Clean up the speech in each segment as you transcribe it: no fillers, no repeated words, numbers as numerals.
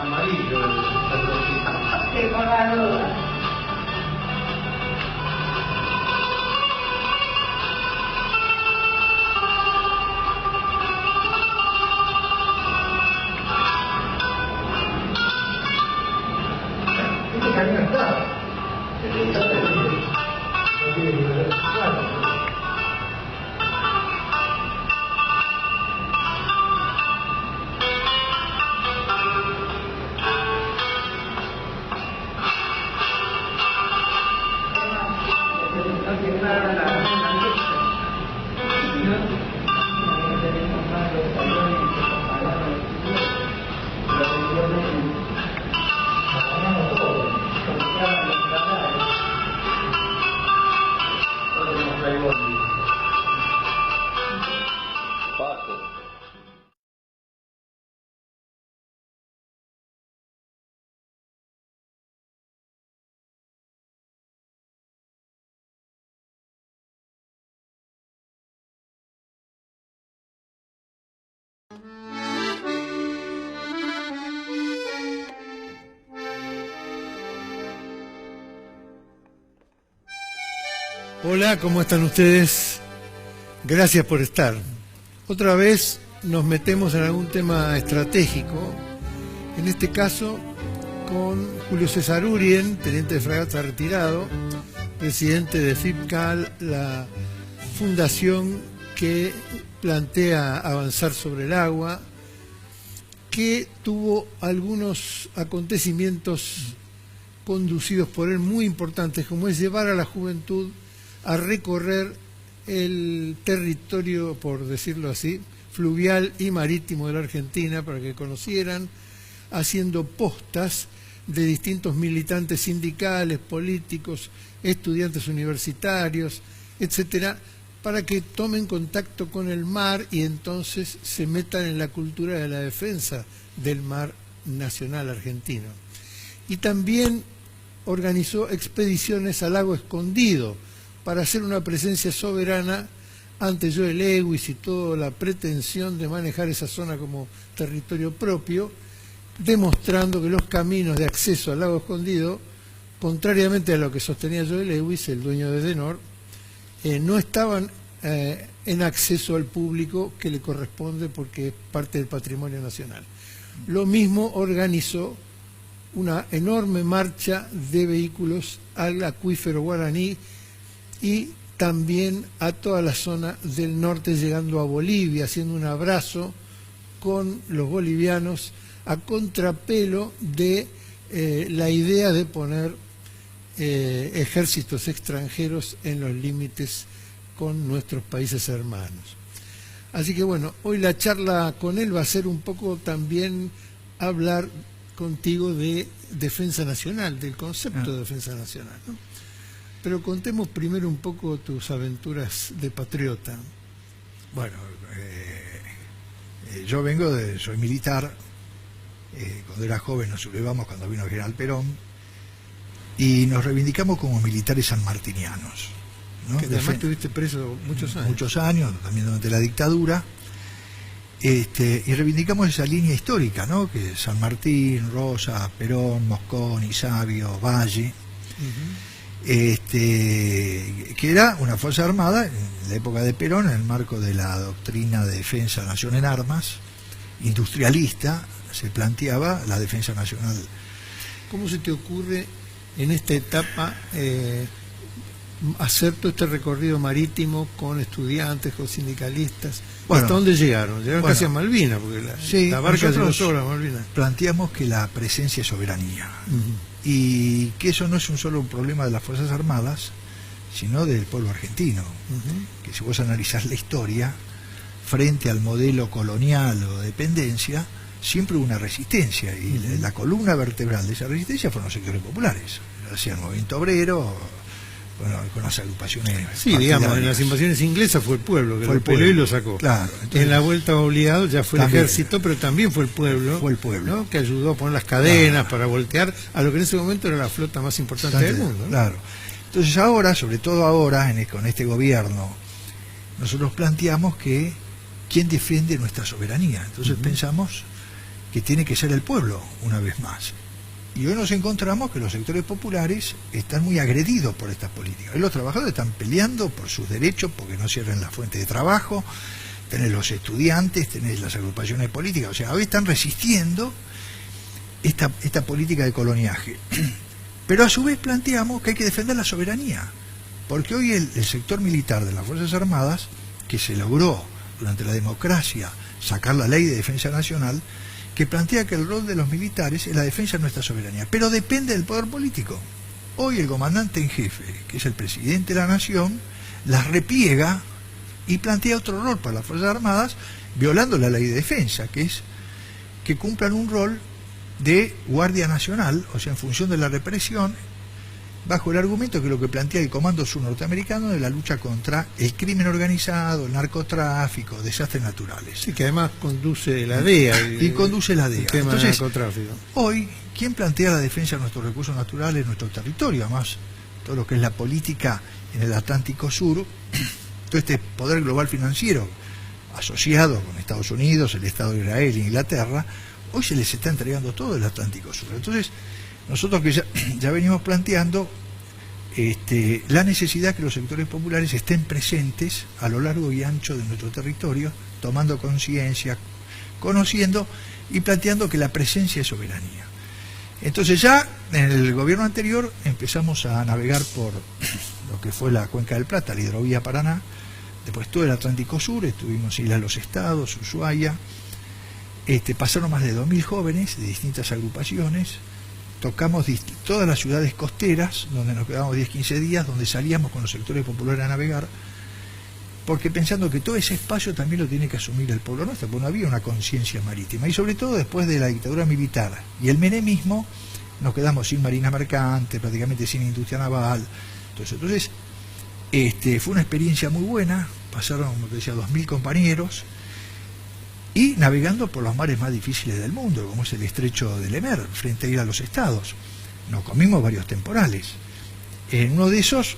amarillo el cerrocito. Sí, por la duda. Este camino está. No tiene que ver. Claro. Hola, ¿cómo están ustedes? Gracias por estar. Otra vez nos metemos en algún tema estratégico, en este caso con Julio César Urien, teniente de fragata retirado, presidente de FIPCAL, la fundación que plantea avanzar sobre el agua, que tuvo algunos acontecimientos conducidos por él muy importantes, como es llevar a la juventud a recorrer el territorio, por decirlo así, fluvial y marítimo de la Argentina, para que conocieran, haciendo postas de distintos militantes sindicales, políticos, estudiantes universitarios, etcétera, para que tomen contacto con el mar y entonces se metan en la cultura de la defensa del mar nacional argentino. Y también organizó expediciones al lago Escondido para hacer una presencia soberana ante Joe Lewis y toda la pretensión de manejar esa zona como territorio propio, demostrando que los caminos de acceso al lago Escondido, contrariamente a lo que sostenía Joe Lewis, el dueño de Edenor, no estaban en acceso al público que le corresponde porque es parte del patrimonio nacional. Lo mismo organizó una enorme marcha de vehículos al acuífero Guaraní y también a toda la zona del norte, llegando a Bolivia, haciendo un abrazo con los bolivianos a contrapelo de la idea de poner ejércitos extranjeros en los límites con nuestros países hermanos. Así que bueno, hoy la charla con él va a ser un poco también hablar contigo de defensa nacional, del concepto de defensa nacional, ¿no? Pero contemos primero un poco tus aventuras de patriota. Bueno, yo soy militar. Cuando era joven nos sublevamos cuando vino el general Perón y nos reivindicamos como militares sanmartinianos, ¿no? Que además estuviste preso muchos años. Muchos años, también durante la dictadura. Y reivindicamos esa línea histórica, ¿no? Que San Martín, Rosa, Perón, Mosconi, Sabio, Valle. Que era una fuerza armada en la época de Perón, en el marco de la doctrina de defensa nación en armas, industrialista, se planteaba la defensa nacional. ¿Cómo se te ocurre en esta etapa hacer todo este recorrido marítimo con estudiantes, con sindicalistas? Bueno, ¿hasta dónde llegaron? Llegaron casi a Malvinas, porque la barca se lo sobra a Malvinas. Planteamos que la presencia es soberanía. Y que eso no es solo un problema de las Fuerzas Armadas, sino del pueblo argentino. Que si vos analizás la historia, frente al modelo colonial o de dependencia, siempre hubo una resistencia, y la columna vertebral de esa resistencia fueron los sectores populares. Hacían el movimiento obrero, bueno, con las agrupaciones. Sí, digamos, en las invasiones inglesas fue el pueblo que lo peleó y lo sacó. Claro, entonces, en la vuelta obligado ya fue también, el ejército, pero también fue el pueblo. Fue el pueblo, ¿no? Que ayudó a poner las cadenas para voltear a lo que en ese momento era la flota más importante del mundo, ¿no? Claro. Entonces ahora, sobre todo ahora, con este gobierno, nosotros planteamos que ¿quién defiende nuestra soberanía? Entonces pensamos que tiene que ser el pueblo una vez más. Y hoy nos encontramos que los sectores populares están muy agredidos por estas políticas. Hoy los trabajadores están peleando por sus derechos, porque no cierran la fuente de trabajo, tenés los estudiantes, tenés las agrupaciones políticas, o sea, hoy están resistiendo esta política de coloniaje. Pero a su vez planteamos que hay que defender la soberanía, porque hoy el sector militar de las Fuerzas Armadas, que se logró durante la democracia sacar la ley de defensa nacional, que plantea que el rol de los militares es la defensa de nuestra soberanía, pero depende del poder político. Hoy el comandante en jefe, que es el presidente de la nación, las repliega y plantea otro rol para las Fuerzas Armadas, violando la ley de defensa, que es que cumplan un rol de guardia nacional, o sea, en función de la represión, bajo el argumento que lo que plantea el Comando Sur norteamericano de la lucha contra el crimen organizado, el narcotráfico, desastres naturales. Sí, que además conduce la DEA. Y conduce la DEA. El tema Entonces, del narcotráfico. Hoy, ¿quién plantea la defensa de nuestros recursos naturales, nuestro territorio? Además, todo lo que es la política en el Atlántico Sur, todo este poder global financiero asociado con Estados Unidos, el Estado de Israel e Inglaterra, hoy se les está entregando todo el Atlántico Sur. Entonces, nosotros que ya venimos planteando la necesidad que los sectores populares estén presentes a lo largo y ancho de nuestro territorio, tomando conciencia, conociendo y planteando que la presencia es soberanía. Entonces ya en el gobierno anterior empezamos a navegar por lo que fue la Cuenca del Plata, la hidrovía Paraná, después todo el Atlántico Sur, estuvimos Isla de los Estados, Ushuaia, pasaron más de 2.000 jóvenes de distintas agrupaciones, tocamos todas las ciudades costeras, donde nos quedamos 10-15 días, donde salíamos con los sectores populares a navegar, porque pensando que todo ese espacio también lo tiene que asumir el pueblo nuestro, porque no había una conciencia marítima, y sobre todo después de la dictadura militar y el menemismo, nos quedamos sin marina mercante, prácticamente sin industria naval. Entonces fue una experiencia muy buena, pasaron, como te decía, 2.000 compañeros, y navegando por los mares más difíciles del mundo, como es el estrecho de Lemer, frente a Isla de los Estados. Nos comimos varios temporales. En uno de esos,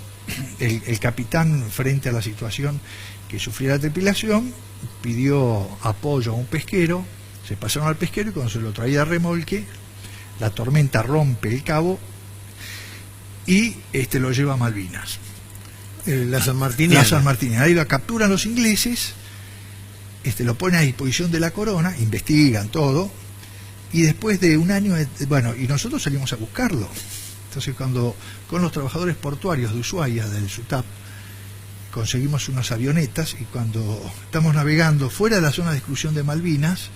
el capitán, frente a la situación que sufría la tripulación, pidió apoyo a un pesquero, se pasaron al pesquero y cuando se lo traía a remolque, la tormenta rompe el cabo y lo lleva a Malvinas. La San Martiniana. La San Martiniana. Ahí lo capturan los ingleses, lo ponen a disposición de la corona, investigan todo, y después de un año, y nosotros salimos a buscarlo. Entonces cuando con los trabajadores portuarios de Ushuaia, del SUTAP, conseguimos unas avionetas, y cuando estamos navegando fuera de la zona de exclusión de Malvinas,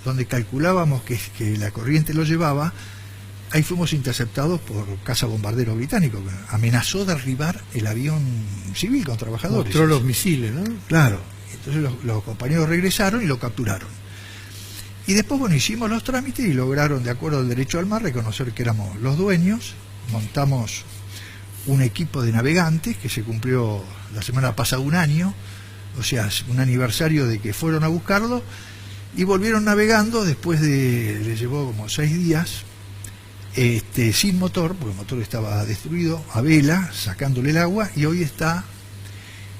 donde calculábamos que la corriente lo llevaba, ahí fuimos interceptados por caza bombardero británico, que amenazó derribar el avión civil con trabajadores. Mostró los misiles, ¿no? Claro. Entonces los compañeros regresaron y lo capturaron. Y después, hicimos los trámites y lograron, de acuerdo al derecho al mar, reconocer que éramos los dueños. Montamos un equipo de navegantes que se cumplió la semana pasada un año, o sea, un aniversario de que fueron a buscarlo, y volvieron navegando después les llevó como 6 días, sin motor, porque el motor estaba destruido, a vela, sacándole el agua, y hoy está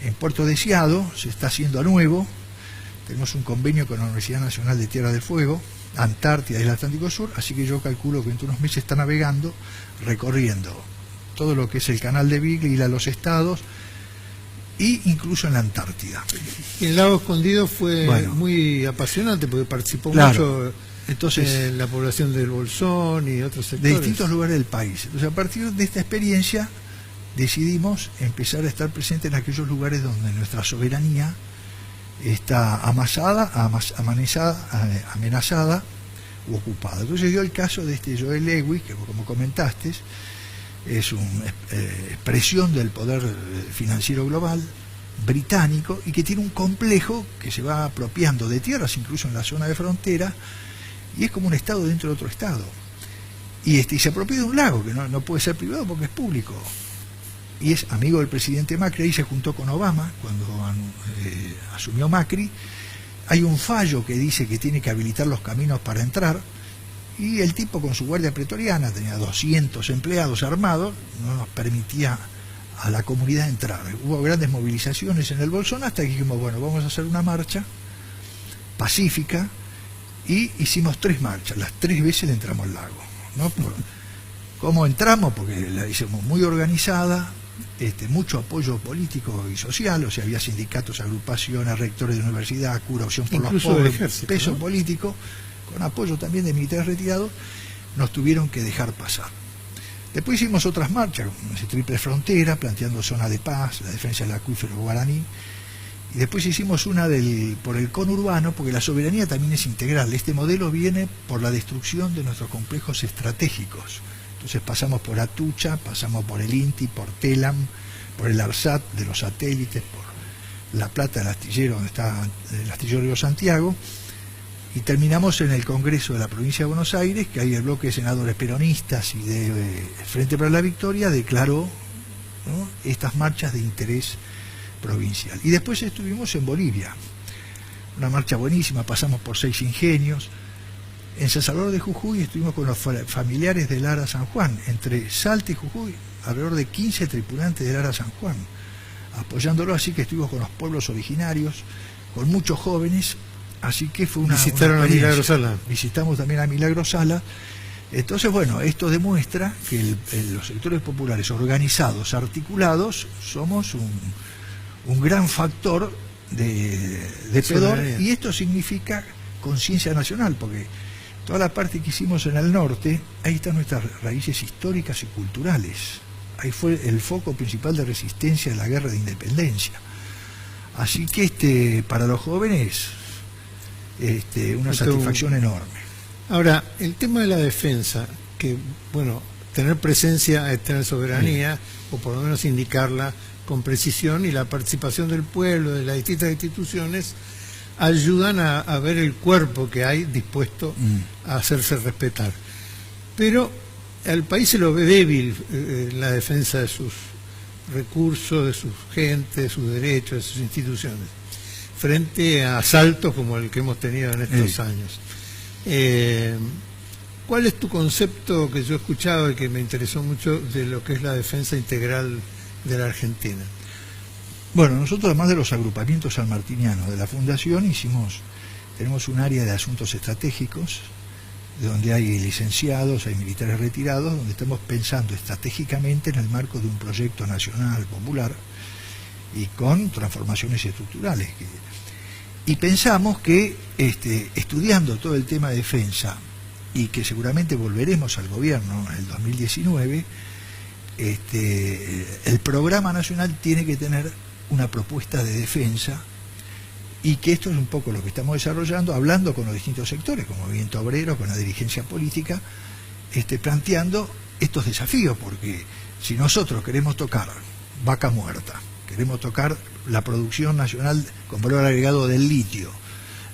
en Puerto Deseado, se está haciendo a nuevo. Tenemos un convenio con la Universidad Nacional de Tierra del Fuego, Antártida y el Atlántico Sur, así que yo calculo que en unos meses está navegando, recorriendo todo lo que es el canal de Beagle, Isla de los Estados, e incluso en la Antártida. Y el Lago Escondido fue muy apasionante, porque participó mucho en la población del Bolsón y otros sectores. De distintos lugares del país. Entonces, a partir de esta experiencia, decidimos empezar a estar presentes en aquellos lugares donde nuestra soberanía está amenazada u ocupada. Entonces dio el caso de Joel Lewis, que como comentaste, es una expresión del poder financiero global británico, y que tiene un complejo que se va apropiando de tierras, incluso en la zona de frontera, y es como un estado dentro de otro estado. Y se apropia de un lago que no puede ser privado porque es público. Y es amigo del presidente Macri, ahí se juntó con Obama cuando asumió Macri. Hay un fallo que dice que tiene que habilitar los caminos para entrar, y el tipo con su guardia pretoriana, tenía 200 empleados armados, no nos permitía a la comunidad entrar. Hubo grandes movilizaciones en el Bolsón, hasta que dijimos, vamos a hacer una marcha pacífica, y hicimos 3 marchas, las 3 veces le entramos al lago, ¿no? ¿Cómo entramos? Porque la hicimos muy organizada, mucho apoyo político y social, o sea, había sindicatos, agrupaciones, rectores de universidad, cura, opción por incluso los pobres, ejército, peso ¿no? político, con apoyo también de militares retirados, nos tuvieron que dejar pasar. Después hicimos otras marchas, como ese Triple Frontera, planteando zona de paz, la defensa del acuífero guaraní, y después hicimos una por el conurbano, porque la soberanía también es integral. Este modelo viene por la destrucción de nuestros complejos estratégicos. Entonces pasamos por Atucha, pasamos por el INTI, por Telam, por el ARSAT de los satélites, por La Plata, el astillero donde está el astillero Río Santiago, y terminamos en el Congreso de la Provincia de Buenos Aires, que ahí el bloque de senadores peronistas y de Frente para la Victoria declaró, ¿no?, estas marchas de interés provincial. Y después estuvimos en Bolivia, una marcha buenísima, pasamos por 6 ingenios. En San Salvador de Jujuy estuvimos con los familiares del ARA San Juan, entre Salta y Jujuy, alrededor de 15 tripulantes del ARA San Juan, apoyándolo, así que estuvimos con los pueblos originarios, con muchos jóvenes, así que fue una Visitaron a Milagro Sala. Visitamos también a Milagro Sala. Entonces, bueno, esto demuestra que los sectores populares organizados, articulados, somos un gran factor de pedor, y esto significa conciencia nacional, porque toda la parte que hicimos en el norte, ahí están nuestras raíces históricas y culturales. Ahí fue el foco principal de resistencia de la guerra de independencia. Así que para los jóvenes, una satisfacción enorme. Ahora, el tema de la defensa, que, bueno, tener presencia es tener soberanía, o por lo menos indicarla con precisión, y la participación del pueblo, de las distintas instituciones, ayudan a ver el cuerpo que hay dispuesto a hacerse respetar. Pero al país se lo ve débil en la defensa de sus recursos, de sus gentes, de sus derechos, de sus instituciones, frente a asaltos como el que hemos tenido en estos años. ¿Cuál es tu concepto que yo he escuchado y que me interesó mucho de lo que es la defensa integral de la Argentina? Bueno, nosotros, además de los agrupamientos sanmartinianos de la Fundación, tenemos un área de asuntos estratégicos, donde hay licenciados, hay militares retirados, donde estamos pensando estratégicamente en el marco de un proyecto nacional popular y con transformaciones estructurales. Y pensamos que estudiando todo el tema de defensa, y que seguramente volveremos al gobierno en el 2019, el programa nacional tiene que tener una propuesta de defensa, y que esto es un poco lo que estamos desarrollando, hablando con los distintos sectores, como movimiento obrero, con la dirigencia política, planteando estos desafíos, porque si nosotros queremos tocar vaca muerta, queremos tocar la producción nacional con valor agregado del litio,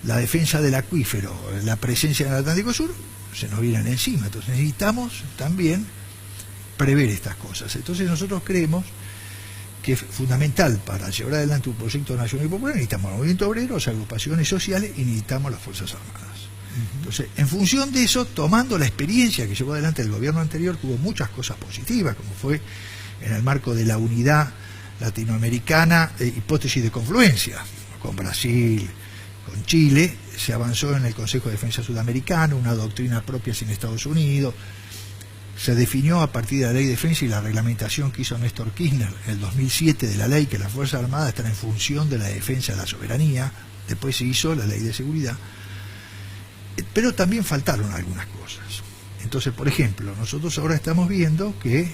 la defensa del acuífero, la presencia en el Atlántico Sur, se nos vienen encima. Entonces necesitamos también prever estas cosas. Entonces nosotros creemos que es fundamental para llevar adelante un proyecto nacional y popular, necesitamos el movimiento obrero, las agrupaciones sociales, y necesitamos las Fuerzas Armadas. Entonces, en función de eso, tomando la experiencia que llevó adelante el gobierno anterior, que hubo muchas cosas positivas, como fue en el marco de la unidad latinoamericana, hipótesis de confluencia, con Brasil, con Chile, se avanzó en el Consejo de Defensa Sudamericano, una doctrina propia sin Estados Unidos, se definió a partir de la Ley de Defensa y la reglamentación que hizo Néstor Kirchner en el 2007 de la ley que las Fuerzas Armadas están en función de la defensa de la soberanía. Después se hizo la Ley de Seguridad, pero también faltaron algunas cosas. Entonces, por ejemplo, nosotros ahora estamos viendo que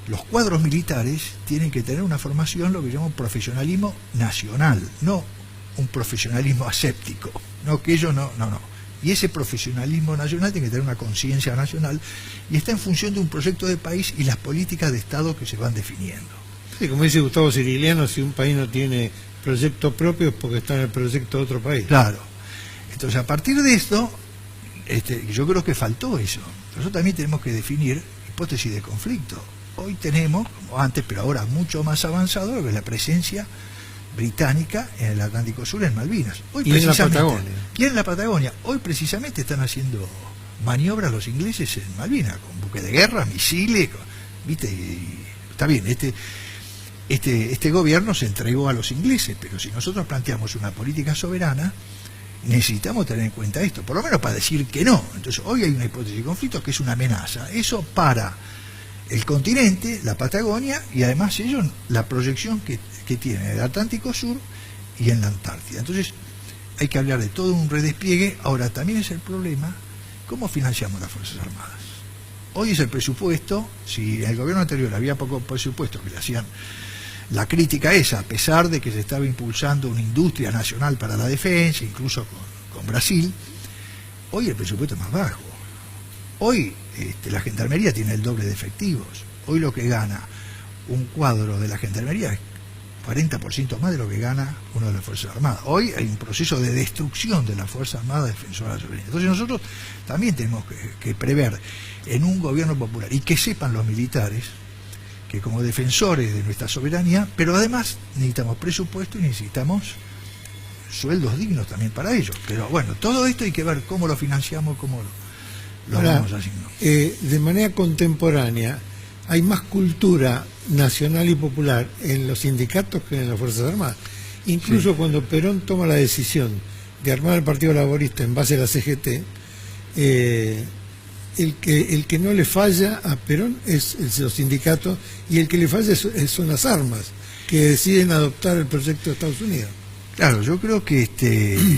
los cuadros militares tienen que tener una formación, lo que llamamos profesionalismo nacional, no un profesionalismo aséptico, no que ellos no. Y ese profesionalismo nacional tiene que tener una conciencia nacional, y está en función de un proyecto de país y las políticas de Estado que se van definiendo. Sí, como dice Gustavo Ciriliano, si un país no tiene proyecto propio es porque está en el proyecto de otro país. Claro. Entonces, a partir de esto, yo creo que faltó eso. Nosotros también tenemos que definir hipótesis de conflicto. Hoy tenemos, como antes, pero ahora mucho más avanzado, lo que es la presencia británica en el Atlántico Sur, en Malvinas. Hoy y en la Patagonia. Y en la Patagonia. Hoy precisamente están haciendo maniobras los ingleses en Malvinas, con buques de guerra, misiles, ¿viste? Y está bien, este gobierno se entregó a los ingleses, pero si nosotros planteamos una política soberana, necesitamos tener en cuenta esto, por lo menos para decir que no. Entonces hoy hay una hipótesis de conflicto que es una amenaza. Eso para el continente, la Patagonia, y además ellos la proyección que tienen en el Atlántico Sur y en la Antártida. Entonces hay que hablar de todo un redespliegue. Ahora también es el problema, ¿cómo financiamos las Fuerzas Armadas? Hoy es el presupuesto. Si en el gobierno anterior había poco presupuesto, que le hacían la crítica esa, a pesar de que se estaba impulsando una industria nacional para la defensa, incluso con Brasil, hoy el presupuesto es más bajo. Hoy la gendarmería tiene el doble de efectivos. Hoy lo que gana un cuadro de la gendarmería es 40% más de lo que gana uno de las Fuerzas Armadas. Hoy hay un proceso de destrucción de las Fuerzas Armadas defensoras de la soberanía. Entonces nosotros también tenemos que prever en un gobierno popular, y que sepan los militares, que como defensores de nuestra soberanía, pero además necesitamos presupuesto y necesitamos sueldos dignos también para ellos. Pero bueno, todo esto hay que ver cómo lo financiamos, cómo lo vamos haciendo. De manera contemporánea, hay más cultura nacional y popular en los sindicatos que en las Fuerzas Armadas. Incluso cuando Perón toma la decisión de armar el Partido Laborista en base a la CGT, el que no le falla a Perón es los sindicatos, y el que le falla son las armas, que deciden adoptar el proyecto de Estados Unidos. Claro, yo creo que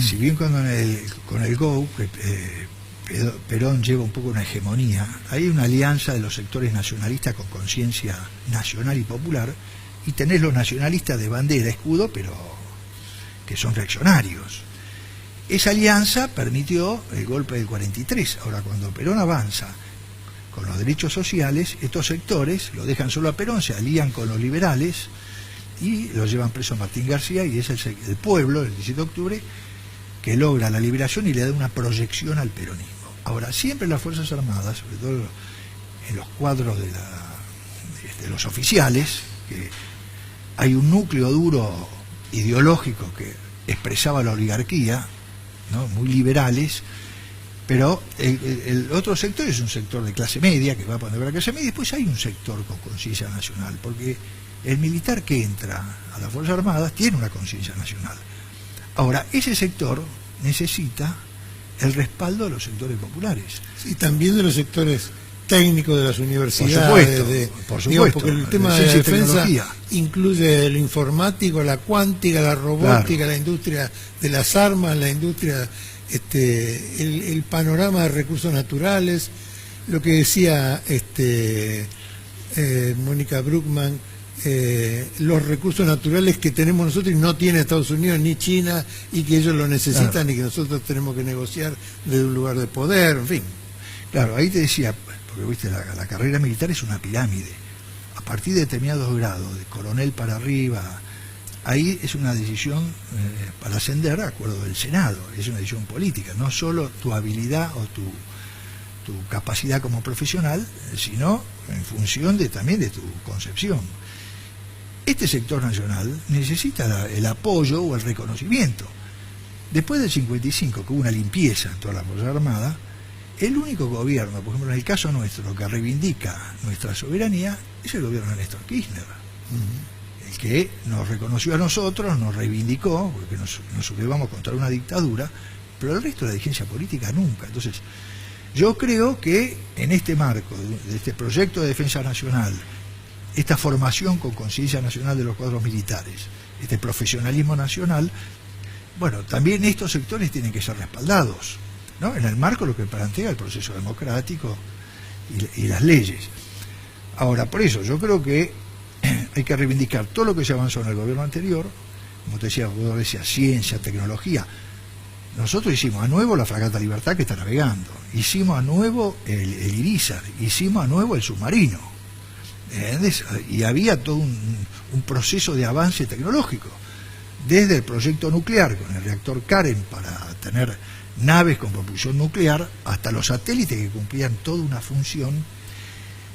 si bien con el GO, Perón lleva un poco una hegemonía, hay una alianza de los sectores nacionalistas con conciencia nacional y popular, y tenés los nacionalistas de bandera, escudo, pero que son reaccionarios. Esa alianza permitió el golpe del 43. Ahora, cuando Perón avanza con los derechos sociales, estos sectores lo dejan solo a Perón, se alían con los liberales y lo llevan preso a Martín García, y es el pueblo, el 17 de octubre, que logra la liberación y le da una proyección al peronismo. Ahora, siempre las Fuerzas Armadas, sobre todo en los cuadros de los oficiales, que hay un núcleo duro ideológico que expresaba la oligarquía, ¿no? Muy liberales, pero el otro sector es un sector de clase media, que va a poner la clase media, y después hay un sector con conciencia nacional, porque el militar que entra a las Fuerzas Armadas tiene una conciencia nacional. Ahora, ese sector necesita el respaldo de los sectores populares. Y también de los sectores técnicos de las universidades. Por supuesto, porque el tema de la defensa incluye lo informático, la cuántica, la robótica, claro, la industria de las armas, la industria, el panorama de recursos naturales, lo que decía Mónica Bruckmann, los recursos naturales que tenemos nosotros y no tiene Estados Unidos ni China, y que ellos lo necesitan, claro, y que nosotros tenemos que negociar desde un lugar de poder, en fin. Claro, ahí te decía, porque viste, la carrera militar es una pirámide. A partir de determinados grados, de coronel para arriba, ahí es una decisión para ascender, de acuerdo del Senado, es una decisión política, no solo tu habilidad o tu capacidad como profesional, sino en función también de tu concepción. Este sector nacional necesita el apoyo o el reconocimiento. Después del 55, que hubo una limpieza en todas las Fuerzas Armadas, el único gobierno, por ejemplo en el caso nuestro, que reivindica nuestra soberanía es el gobierno de Néstor Kirchner. El que nos reconoció a nosotros, nos reivindicó, porque nos sublevamos contra una dictadura, pero el resto de la dirigencia política nunca. Entonces, yo creo que en este marco de este proyecto de defensa nacional, esta formación con conciencia nacional de los cuadros militares, este profesionalismo nacional, bueno, también estos sectores tienen que ser respaldados, ¿no? En el marco de lo que plantea el proceso democrático y las leyes. Ahora, por eso yo creo que hay que reivindicar todo lo que se avanzó en el gobierno anterior, como te decía, ciencia, tecnología. Nosotros hicimos a nuevo la fragata Libertad, que está navegando, hicimos a nuevo el Irizar, hicimos a nuevo el submarino, ¿entendés? Y había todo un proceso de avance tecnológico, desde el proyecto nuclear con el reactor Karen para tener naves con propulsión nuclear, hasta los satélites que cumplían toda una función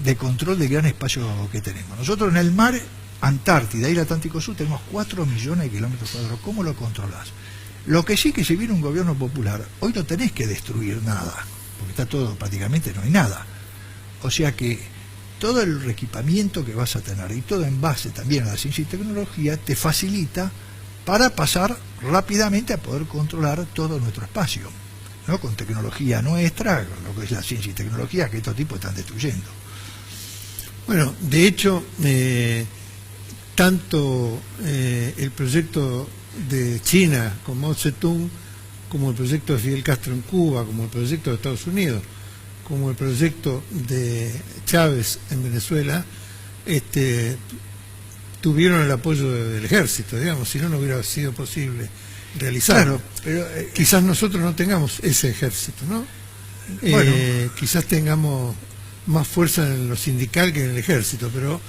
de control del gran espacio que tenemos. Nosotros en el mar Antártida y el Atlántico Sur tenemos 4 millones de kilómetros cuadrados. ¿Cómo lo controlás? Lo que sí, que si viene un gobierno popular, hoy no tenés que destruir nada, porque está todo, prácticamente no hay nada. O sea que todo el reequipamiento que vas a tener, y todo en base también a la ciencia y tecnología, te facilita para pasar rápidamente a poder controlar todo nuestro espacio, ¿no? Con tecnología nuestra, con lo que es la ciencia y tecnología que estos tipos están destruyendo. Bueno, de hecho, tanto el proyecto de China con Mao Zedong, como el proyecto de Fidel Castro en Cuba, como el proyecto de Estados Unidos, como el proyecto de Chávez en Venezuela, tuvieron el apoyo del ejército, digamos, si no, no hubiera sido posible realizarlo. Claro, pero quizás nosotros no tengamos ese ejército, ¿no? Bueno. Quizás tengamos más fuerza en lo sindical que en el ejército, pero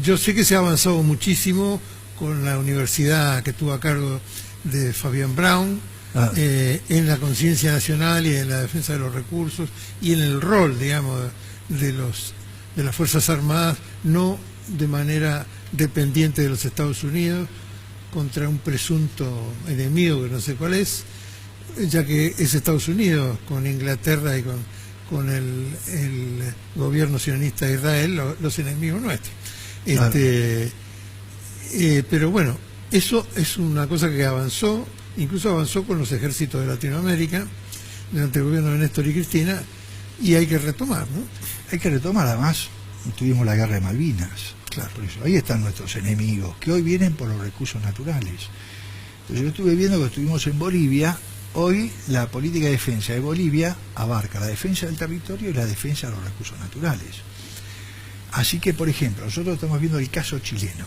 yo sé que se ha avanzado muchísimo con la universidad que tuvo a cargo de Fabián Brown, en la conciencia nacional y en la defensa de los recursos y en el rol, digamos, de las Fuerzas Armadas, no de manera dependiente de los Estados Unidos contra un presunto enemigo que no sé cuál es, ya que es Estados Unidos con Inglaterra y con el gobierno sionista de Israel los enemigos nuestros. Pero bueno, eso es una cosa que avanzó, incluso avanzó con los ejércitos de Latinoamérica durante el gobierno de Néstor y Cristina, y hay que retomar, ¿no? Hay que retomar. Además, tuvimos la guerra de Malvinas. Claro, por eso ahí están nuestros enemigos, que hoy vienen por los recursos naturales. Entonces yo estuve viendo que estuvimos en Bolivia. Hoy la política de defensa de Bolivia abarca la defensa del territorio y la defensa de los recursos naturales. Así que, por ejemplo, nosotros estamos viendo el caso chileno.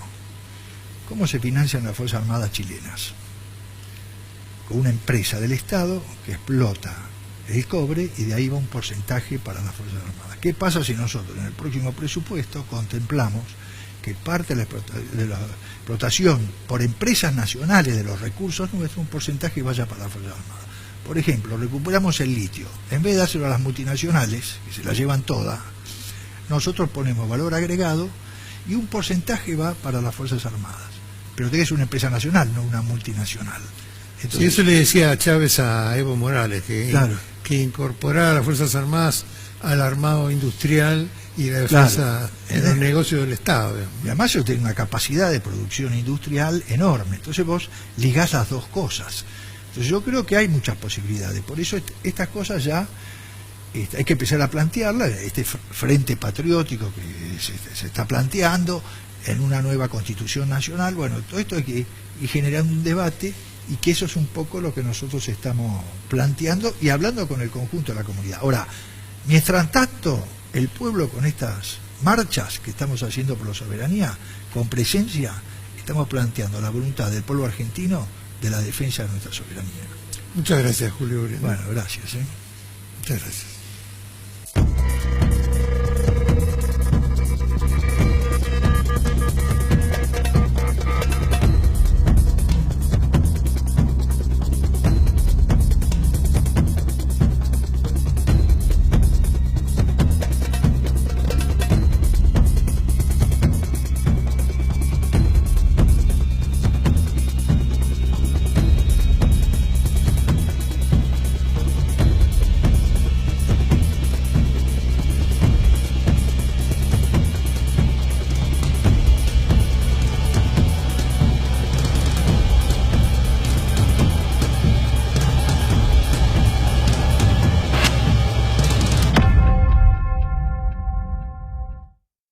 ¿Cómo se financian las Fuerzas Armadas chilenas? Con una empresa del Estado que explota el cobre y de ahí va un porcentaje para las Fuerzas Armadas. ¿Qué pasa si nosotros en el próximo presupuesto contemplamos que parte de la explotación por empresas nacionales de los recursos nuestros, un porcentaje vaya para las Fuerzas Armadas? Por ejemplo, recuperamos el litio. En vez de dárselo a las multinacionales, que se la llevan todas, nosotros ponemos valor agregado y un porcentaje va para las Fuerzas Armadas. Pero tiene que ser una empresa nacional, no una multinacional. Entonces, sí, eso le decía a Chávez a Evo Morales, que incorporara a las Fuerzas Armadas al armado industrial y la defensa en los negocios del Estado. Digamos. Y además ellos tienen una capacidad de producción industrial enorme. Entonces vos ligás las dos cosas. Entonces yo creo que hay muchas posibilidades. Por eso estas cosas ya hay que empezar a plantearlas. Este frente patriótico que se está planteando en una nueva Constitución Nacional. Bueno, todo esto hay que ir generando un debate, y que eso es un poco lo que nosotros estamos planteando y hablando con el conjunto de la comunidad. Ahora, mientras tanto, el pueblo con estas marchas que estamos haciendo por la soberanía, con presencia, estamos planteando la voluntad del pueblo argentino de la defensa de nuestra soberanía. Muchas gracias, Julio. Bueno, gracias. Muchas gracias.